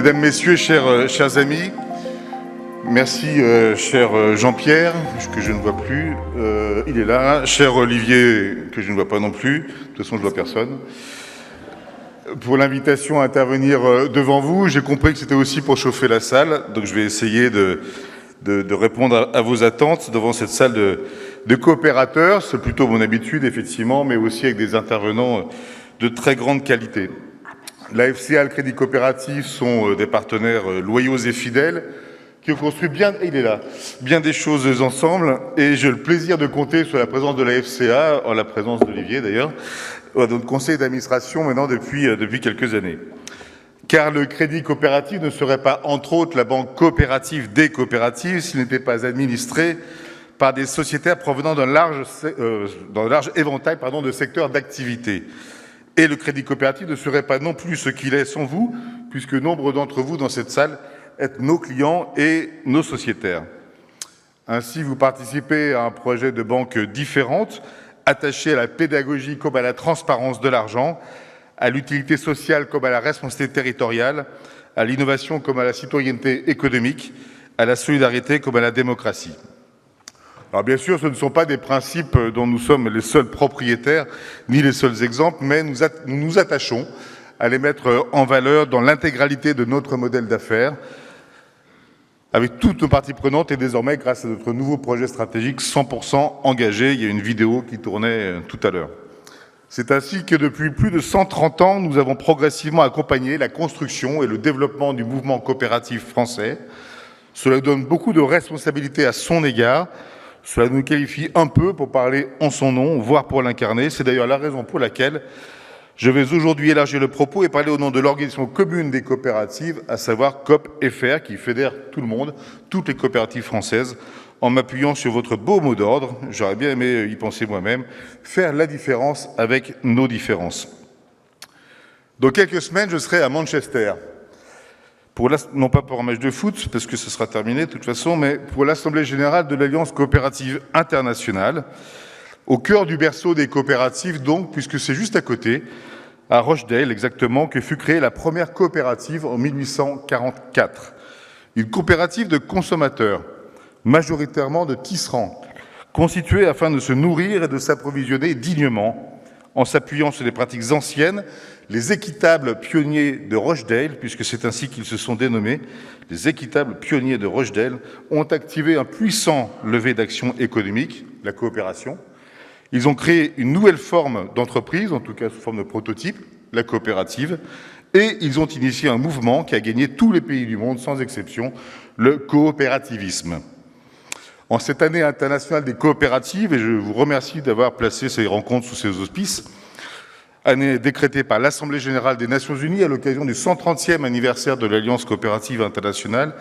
Mesdames, Messieurs, chers amis, merci cher Jean-Pierre, que je ne vois plus, il est là, cher Olivier, que je ne vois pas non plus, de toute façon je ne vois personne, pour l'invitation à intervenir devant vous. J'ai compris que c'était aussi pour chauffer la salle, donc je vais essayer de répondre à vos attentes devant cette salle de coopérateurs. C'est plutôt mon habitude, effectivement, mais aussi avec des intervenants de très grande qualité. La FCA et le Crédit Coopératif sont des partenaires loyaux et fidèles qui ont construit bien des choses ensemble, et j'ai le plaisir de compter sur la présence de la FCA, en la présence d'Olivier d'ailleurs, dans notre conseil d'administration maintenant depuis quelques années. Car le Crédit Coopératif ne serait pas, entre autres, la banque coopérative des coopératives s'il n'était pas administré par des sociétaires provenant d'un large éventail de secteurs d'activité. Et le Crédit Coopératif ne serait pas non plus ce qu'il est sans vous, puisque nombre d'entre vous dans cette salle êtes nos clients et nos sociétaires. Ainsi, vous participez à un projet de banque différente, attaché à la pédagogie comme à la transparence de l'argent, à l'utilité sociale comme à la responsabilité territoriale, à l'innovation comme à la citoyenneté économique, à la solidarité comme à la démocratie. Alors bien sûr, ce ne sont pas des principes dont nous sommes les seuls propriétaires, ni les seuls exemples, mais nous nous attachons à les mettre en valeur dans l'intégralité de notre modèle d'affaires, avec toutes nos parties prenantes et désormais grâce à notre nouveau projet stratégique 100% engagé. Il y a une vidéo qui tournait tout à l'heure. C'est ainsi que depuis plus de 130 ans, nous avons progressivement accompagné la construction et le développement du mouvement coopératif français. Cela donne beaucoup de responsabilités à son égard. Cela nous qualifie un peu pour parler en son nom, voire pour l'incarner. C'est d'ailleurs la raison pour laquelle je vais aujourd'hui élargir le propos et parler au nom de l'organisation commune des coopératives, à savoir COP.fr, qui fédère tout le monde, toutes les coopératives françaises, en m'appuyant sur votre beau mot d'ordre. J'aurais bien aimé y penser moi-même, faire la différence avec nos différences. Dans quelques semaines, je serai à Manchester, non pas pour un match de foot, parce que ce sera terminé de toute façon, mais pour l'Assemblée générale de l'Alliance coopérative internationale, au cœur du berceau des coopératives donc, puisque c'est juste à côté, à Rochdale exactement, que fut créée la première coopérative en 1844. Une coopérative de consommateurs, majoritairement de tisserands, constituée afin de se nourrir et de s'approvisionner dignement, en s'appuyant sur des pratiques anciennes. Les équitables pionniers de Rochdale, puisque c'est ainsi qu'ils se sont dénommés, les équitables pionniers de Rochdale ont activé un puissant levier d'action économique, la coopération. Ils ont créé une nouvelle forme d'entreprise, en tout cas sous forme de prototype, la coopérative, et ils ont initié un mouvement qui a gagné tous les pays du monde, sans exception, le coopérativisme. En cette année internationale des coopératives, et je vous remercie d'avoir placé ces rencontres sous ces auspices, année décrétée par l'Assemblée générale des Nations unies à l'occasion du 130e anniversaire de l'Alliance coopérative internationale,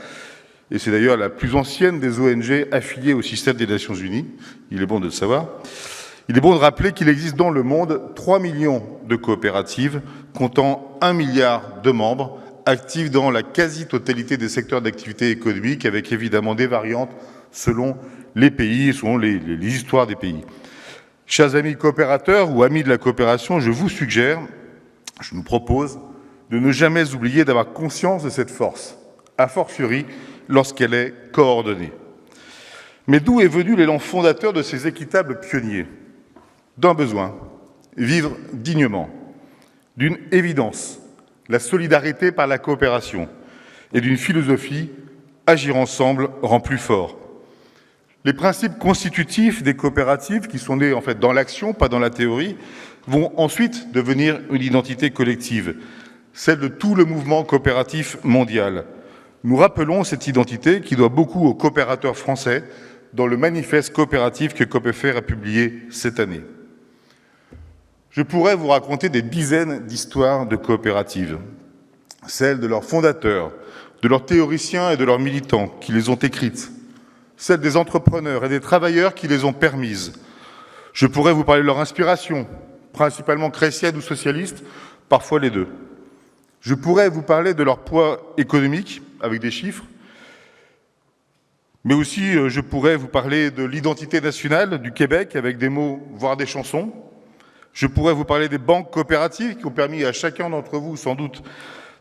et c'est d'ailleurs la plus ancienne des ONG affiliées au système des Nations unies, il est bon de le savoir. Il est bon de rappeler qu'il existe dans le monde 3 millions de coopératives, comptant 1 milliard de membres, actifs dans la quasi-totalité des secteurs d'activité économique, avec évidemment des variantes selon les pays, selon les histoires des pays. Chers amis coopérateurs ou amis de la coopération, je vous suggère, je nous propose, de ne jamais oublier d'avoir conscience de cette force, a fortiori lorsqu'elle est coordonnée. Mais d'où est venu l'élan fondateur de ces équitables pionniers? D'un besoin, vivre dignement, d'une évidence, la solidarité par la coopération, et d'une philosophie, agir ensemble rend plus fort. Les principes constitutifs des coopératives, qui sont nés en fait dans l'action, pas dans la théorie, vont ensuite devenir une identité collective, celle de tout le mouvement coopératif mondial. Nous rappelons cette identité qui doit beaucoup aux coopérateurs français dans le manifeste coopératif que COP.fr a publié cette année. Je pourrais vous raconter des dizaines d'histoires de coopératives, celles de leurs fondateurs, de leurs théoriciens et de leurs militants qui les ont écrites, celles des entrepreneurs et des travailleurs qui les ont permises. Je pourrais vous parler de leur inspiration, principalement chrétienne ou socialiste, parfois les deux. Je pourrais vous parler de leur poids économique, avec des chiffres, mais aussi je pourrais vous parler de l'identité nationale du Québec, avec des mots, voire des chansons. Je pourrais vous parler des banques coopératives qui ont permis à chacun d'entre vous, sans doute,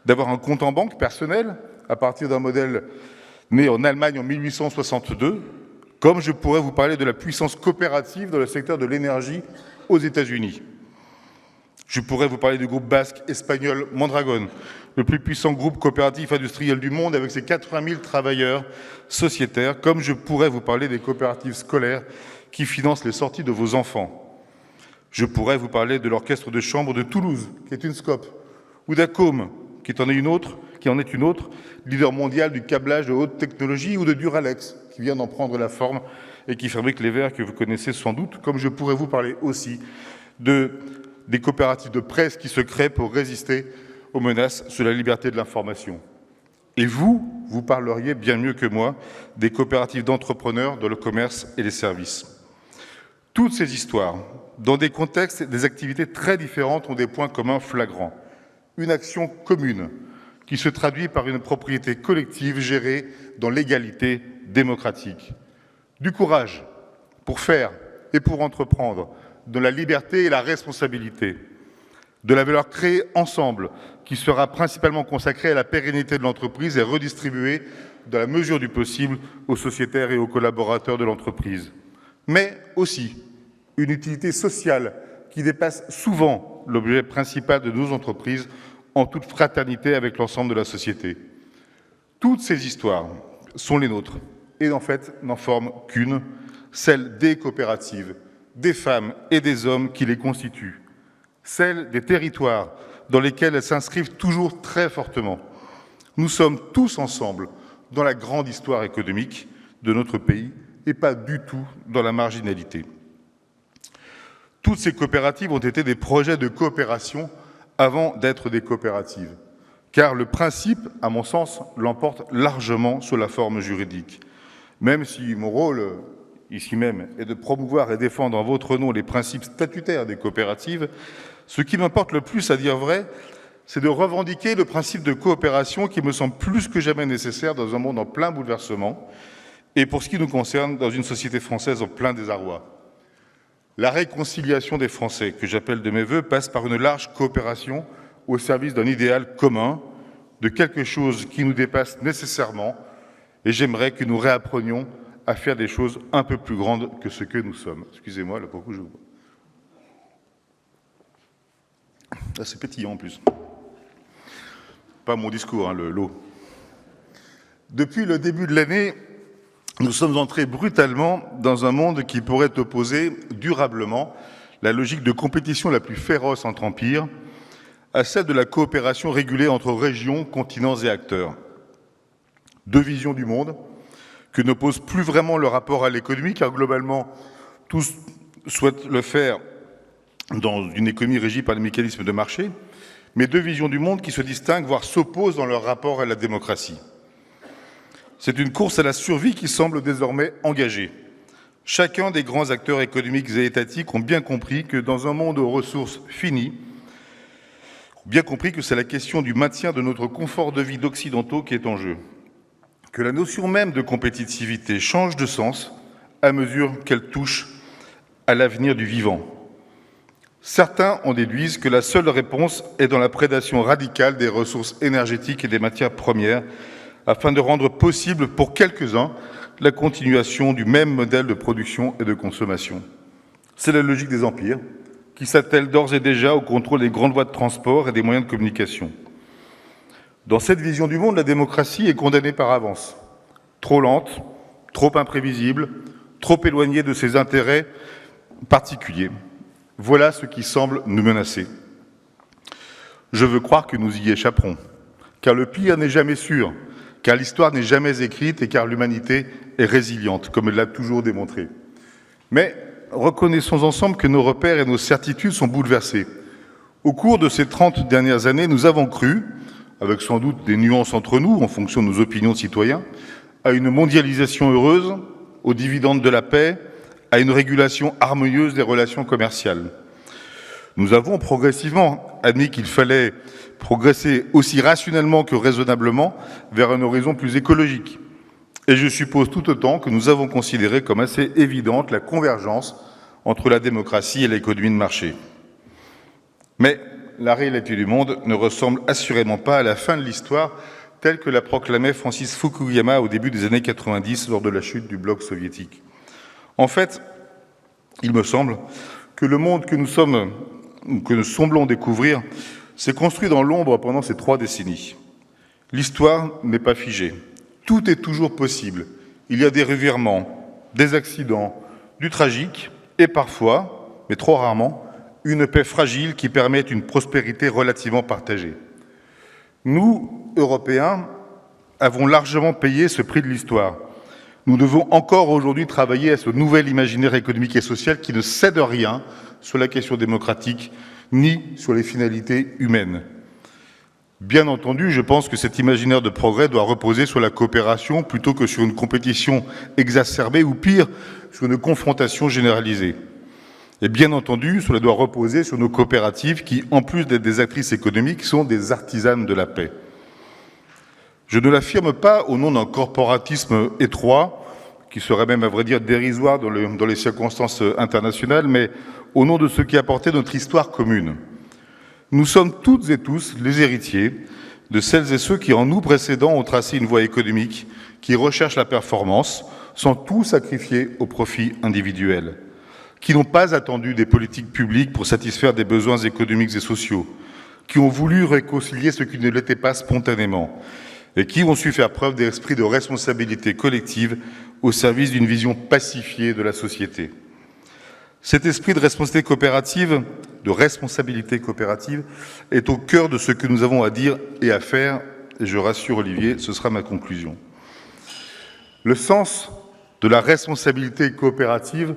d'avoir un compte en banque personnel à partir d'un modèle né en Allemagne en 1862, comme je pourrais vous parler de la puissance coopérative dans le secteur de l'énergie aux États-Unis. Je pourrais vous parler du groupe basque espagnol Mondragon, le plus puissant groupe coopératif industriel du monde avec ses 80 000 travailleurs sociétaires, comme je pourrais vous parler des coopératives scolaires qui financent les sorties de vos enfants. Je pourrais vous parler de l'orchestre de chambre de Toulouse, qui est une SCOP, ou d'Acom, qui en est une autre, leader mondial du câblage de haute technologie, ou de Duralex, qui vient d'en prendre la forme et qui fabrique les verres que vous connaissez sans doute, comme je pourrais vous parler aussi des coopératives de presse qui se créent pour résister aux menaces sur la liberté de l'information. Et vous parleriez bien mieux que moi des coopératives d'entrepreneurs dans le commerce et les services. Toutes ces histoires, dans des contextes et des activités très différentes, ont des points communs flagrants. Une action commune qui se traduit par une propriété collective gérée dans l'égalité démocratique. Du courage pour faire et pour entreprendre, de la liberté et la responsabilité, de la valeur créée ensemble, qui sera principalement consacrée à la pérennité de l'entreprise et redistribuée, dans la mesure du possible, aux sociétaires et aux collaborateurs de l'entreprise. Mais aussi une utilité sociale qui dépasse souvent l'objet principal de nos entreprises, en toute fraternité avec l'ensemble de la société. Toutes ces histoires sont les nôtres et en fait n'en forment qu'une, celle des coopératives, des femmes et des hommes qui les constituent, celle des territoires dans lesquels elles s'inscrivent toujours très fortement. Nous sommes tous ensemble dans la grande histoire économique de notre pays et pas du tout dans la marginalité. Toutes ces coopératives ont été des projets de coopération avant d'être des coopératives, car le principe, à mon sens, l'emporte largement sur la forme juridique. Même si mon rôle, ici même, est de promouvoir et défendre en votre nom les principes statutaires des coopératives, ce qui m'importe le plus, à dire vrai, c'est de revendiquer le principe de coopération qui me semble plus que jamais nécessaire dans un monde en plein bouleversement et pour ce qui nous concerne, dans une société française en plein désarroi. La réconciliation des Français, que j'appelle de mes vœux, passe par une large coopération au service d'un idéal commun, de quelque chose qui nous dépasse nécessairement, et j'aimerais que nous réapprenions à faire des choses un peu plus grandes que ce que nous sommes. Excusez-moi, là, pour que je vous... Ah, c'est pétillant en plus. Pas mon discours, hein, l'eau. Depuis le début de l'année, nous sommes entrés brutalement dans un monde qui pourrait opposer durablement la logique de compétition la plus féroce entre empires à celle de la coopération régulée entre régions, continents et acteurs. Deux visions du monde que n'oppose plus vraiment le rapport à l'économie, car globalement, tous souhaitent le faire dans une économie régie par les mécanismes de marché, mais deux visions du monde qui se distinguent, voire s'opposent dans leur rapport à la démocratie. C'est une course à la survie qui semble désormais engagée. Chacun des grands acteurs économiques et étatiques ont bien compris que dans un monde aux ressources finies, bien compris que c'est la question du maintien de notre confort de vie d'occidentaux qui est en jeu, que la notion même de compétitivité change de sens à mesure qu'elle touche à l'avenir du vivant. Certains en déduisent que la seule réponse est dans la prédation radicale des ressources énergétiques et des matières premières, afin de rendre possible pour quelques-uns la continuation du même modèle de production et de consommation. C'est la logique des empires, qui s'attellent d'ores et déjà au contrôle des grandes voies de transport et des moyens de communication. Dans cette vision du monde, la démocratie est condamnée par avance. Trop lente, trop imprévisible, trop éloignée de ses intérêts particuliers. Voilà ce qui semble nous menacer. Je veux croire que nous y échapperons, car le pire n'est jamais sûr, car l'histoire n'est jamais écrite et car l'humanité est résiliente, comme elle l'a toujours démontré. Mais reconnaissons ensemble que nos repères et nos certitudes sont bouleversés. Au cours de ces 30 dernières années, nous avons cru, avec sans doute des nuances entre nous, en fonction de nos opinions de citoyens, à une mondialisation heureuse, aux dividendes de la paix, à une régulation harmonieuse des relations commerciales. Nous avons progressivement admis qu'il fallait progresser aussi rationnellement que raisonnablement vers un horizon plus écologique. Et je suppose tout autant que nous avons considéré comme assez évidente la convergence entre la démocratie et l'économie de marché. Mais la réalité du monde ne ressemble assurément pas à la fin de l'histoire telle que la proclamait Francis Fukuyama au début des années 90 lors de la chute du bloc soviétique. En fait, il me semble que le monde que nous semblons découvrir s'est construit dans l'ombre pendant ces 3 décennies. L'histoire n'est pas figée. Tout est toujours possible. Il y a des revirements, des accidents, du tragique et parfois, mais trop rarement, une paix fragile qui permet une prospérité relativement partagée. Nous, Européens, avons largement payé ce prix de l'histoire. Nous devons encore aujourd'hui travailler à ce nouvel imaginaire économique et social qui ne cède rien sur la question démocratique ni sur les finalités humaines. Bien entendu, je pense que cet imaginaire de progrès doit reposer sur la coopération plutôt que sur une compétition exacerbée ou pire, sur une confrontation généralisée. Et bien entendu, cela doit reposer sur nos coopératives qui, en plus d'être des actrices économiques, sont des artisanes de la paix. Je ne l'affirme pas au nom d'un corporatisme étroit, qui serait même, à vrai dire, dérisoire dans les circonstances internationales, mais au nom de ce qui a porté notre histoire commune. Nous sommes toutes et tous les héritiers de celles et ceux qui, en nous précédant, ont tracé une voie économique qui recherche la performance, sans tout sacrifier au profit individuel, qui n'ont pas attendu des politiques publiques pour satisfaire des besoins économiques et sociaux, qui ont voulu réconcilier ce qui ne l'était pas spontanément, et qui ont su faire preuve d'esprit de responsabilité collective au service d'une vision pacifiée de la société. Cet esprit de responsabilité coopérative est au cœur de ce que nous avons à dire et à faire, et je rassure Olivier, ce sera ma conclusion. Le sens de la responsabilité coopérative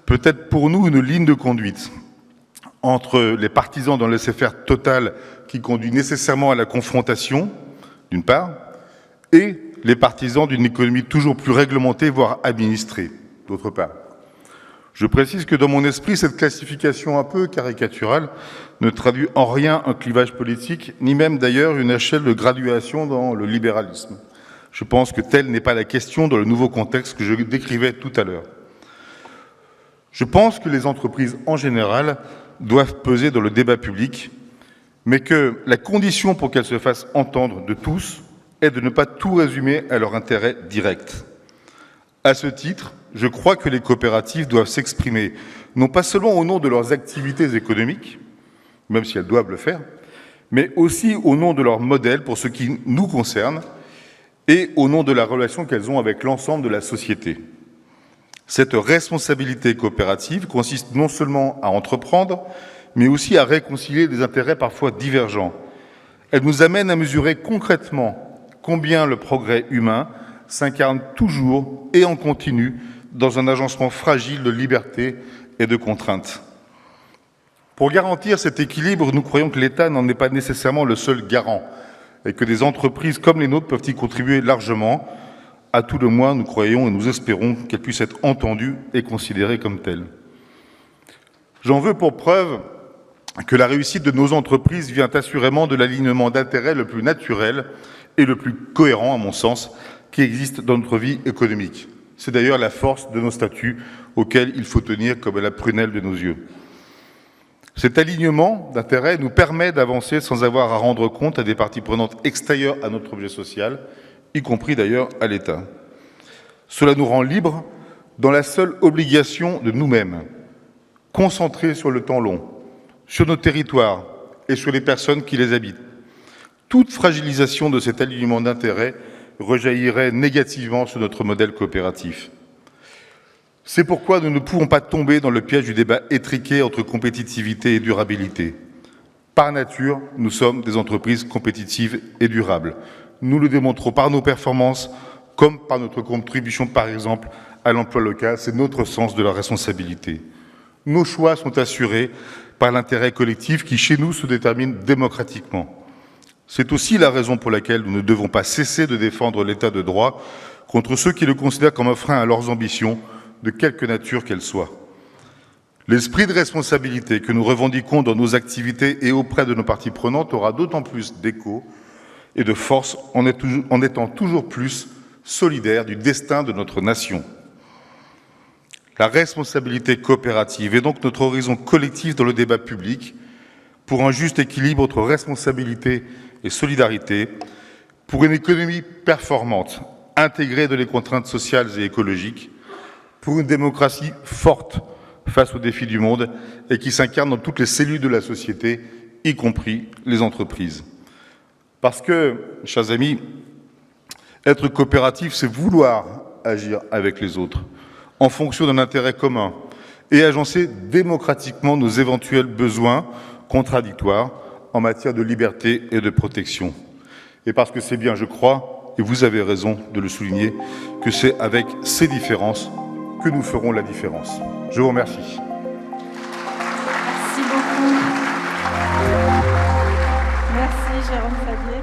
peut être pour nous une ligne de conduite entre les partisans d'un laisser-faire total qui conduit nécessairement à la confrontation, d'une part, et les partisans d'une économie toujours plus réglementée, voire administrée, d'autre part. Je précise que dans mon esprit, cette classification un peu caricaturale ne traduit en rien un clivage politique, ni même d'ailleurs une échelle de graduation dans le libéralisme. Je pense que telle n'est pas la question dans le nouveau contexte que je décrivais tout à l'heure. Je pense que les entreprises en général doivent peser dans le débat public, mais que la condition pour qu'elles se fassent entendre de tous est de ne pas tout résumer à leur intérêt direct. À ce titre, je crois que les coopératives doivent s'exprimer, non pas seulement au nom de leurs activités économiques, même si elles doivent le faire, mais aussi au nom de leur modèle pour ce qui nous concerne et au nom de la relation qu'elles ont avec l'ensemble de la société. Cette responsabilité coopérative consiste non seulement à entreprendre, mais aussi à réconcilier des intérêts parfois divergents. Elle nous amène à mesurer concrètement combien le progrès humain s'incarne toujours et en continu dans un agencement fragile de liberté et de contraintes. Pour garantir cet équilibre, nous croyons que l'État n'en est pas nécessairement le seul garant et que des entreprises comme les nôtres peuvent y contribuer largement. À tout le moins, nous croyons et nous espérons qu'elles puissent être entendues et considérées comme telles. J'en veux pour preuve que la réussite de nos entreprises vient assurément de l'alignement d'intérêts le plus naturel et le plus cohérent, à mon sens, qui existe dans notre vie économique. C'est d'ailleurs la force de nos statuts auxquels il faut tenir comme à la prunelle de nos yeux. Cet alignement d'intérêts nous permet d'avancer sans avoir à rendre compte à des parties prenantes extérieures à notre objet social, y compris d'ailleurs à l'État. Cela nous rend libres dans la seule obligation de nous-mêmes, concentrés sur le temps long, sur nos territoires et sur les personnes qui les habitent. Toute fragilisation de cet alignement d'intérêts rejaillirait négativement sur notre modèle coopératif. C'est pourquoi nous ne pouvons pas tomber dans le piège du débat étriqué entre compétitivité et durabilité. Par nature, nous sommes des entreprises compétitives et durables. Nous le démontrons par nos performances, comme par notre contribution, par exemple, à l'emploi local. C'est notre sens de la responsabilité. Nos choix sont assurés par l'intérêt collectif qui, chez nous, se détermine démocratiquement. C'est aussi la raison pour laquelle nous ne devons pas cesser de défendre l'état de droit contre ceux qui le considèrent comme un frein à leurs ambitions, de quelque nature qu'elles soient. L'esprit de responsabilité que nous revendiquons dans nos activités et auprès de nos parties prenantes aura d'autant plus d'écho et de force en étant toujours plus solidaire du destin de notre nation. La responsabilité coopérative est donc notre horizon collectif dans le débat public, pour un juste équilibre entre responsabilité et solidarité, pour une économie performante, intégrée dans les contraintes sociales et écologiques, pour une démocratie forte face aux défis du monde et qui s'incarne dans toutes les cellules de la société, y compris les entreprises. Parce que, chers amis, être coopératif, c'est vouloir agir avec les autres, en fonction d'un intérêt commun, et agencer démocratiquement nos éventuels besoins contradictoires en matière de liberté et de protection. Et parce que c'est bien, je crois, et vous avez raison de le souligner, que c'est avec ces différences que nous ferons la différence. Je vous remercie. Merci beaucoup. Merci Jérôme Favier.